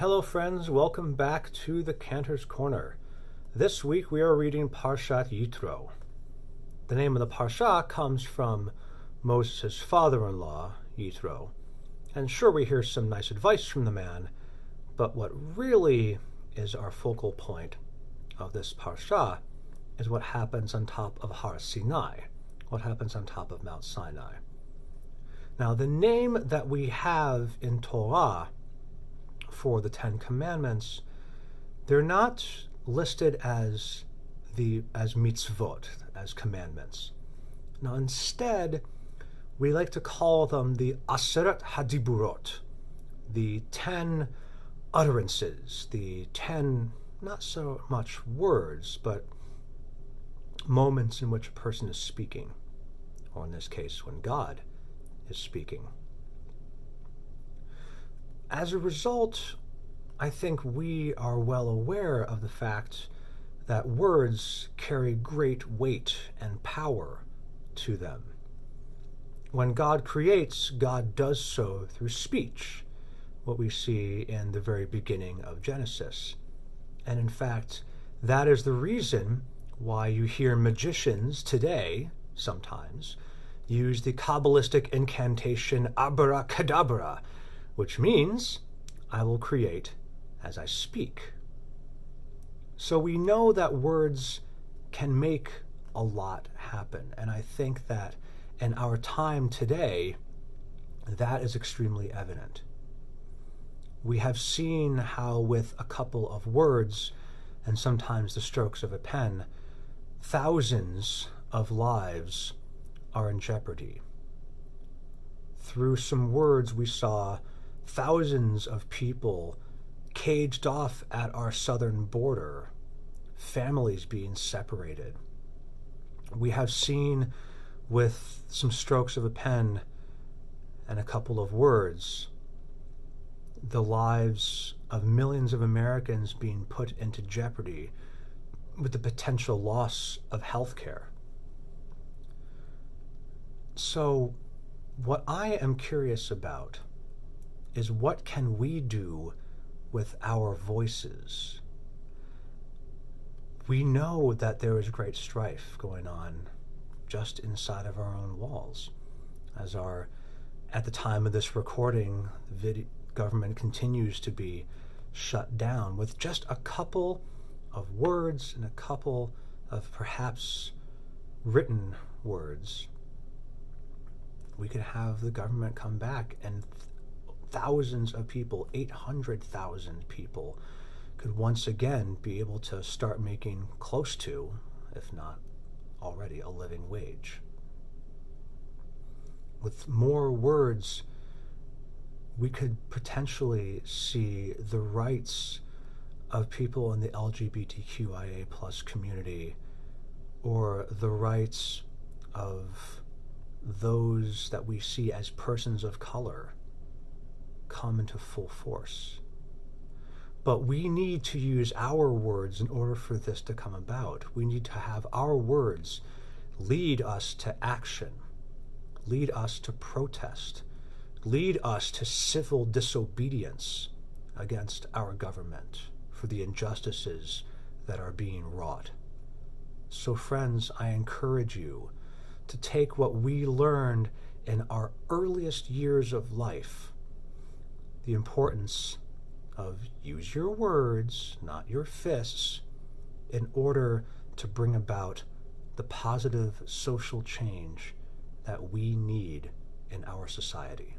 Hello friends, welcome back to the Cantor's Corner. This week we are reading Parshat Yitro. The name of the Parsha comes from Moses' father-in-law, Yitro. And sure, we hear some nice advice from the man, but what really is our focal point of this Parsha is what happens on top of Har Sinai, what happens on top of Mount Sinai. Now, the name that we have in Torah for the Ten Commandments, they're not listed as mitzvot, as commandments. Now, instead, we like to call them the Aseret Hadiburot, the 10 utterances, the 10, not so much words, but moments in which a person is speaking, or in this case, when God is speaking. As a result, I think we are well aware of the fact that words carry great weight and power to them. When God creates, God does so through speech, what we see in the very beginning of Genesis. And in fact, that is the reason why you hear magicians today, sometimes, use the Kabbalistic incantation abracadabra, which means, I will create as I speak. So we know that words can make a lot happen. And I think that in our time today, that is extremely evident. We have seen how with a couple of words, and sometimes the strokes of a pen, thousands of lives are in jeopardy. Through some words, we saw thousands of people caged off at our southern border, families being separated. We have seen with some strokes of a pen and a couple of words, the lives of millions of Americans being put into jeopardy with the potential loss of health care. So, what I am curious about is what can we do with our voices? We know that there is great strife going on just inside of our own walls. At the time of this recording, the government continues to be shut down with just a couple of words and a couple of perhaps written words. We could have the government come back and thousands of people, 800,000 people, could once again be able to start making close to, if not already, a living wage. With more words, we could potentially see the rights of people in the LGBTQIA plus community, or the rights of those that we see as persons of color, come into full force. But we need to use our words in order for this to come about. We need to have our words lead us to action, lead us to protest, lead us to civil disobedience against our government for the injustices that are being wrought. So friends, I encourage you to take what we learned in our earliest years of life, the importance of use your words, not your fists, in order to bring about the positive social change that we need in our society.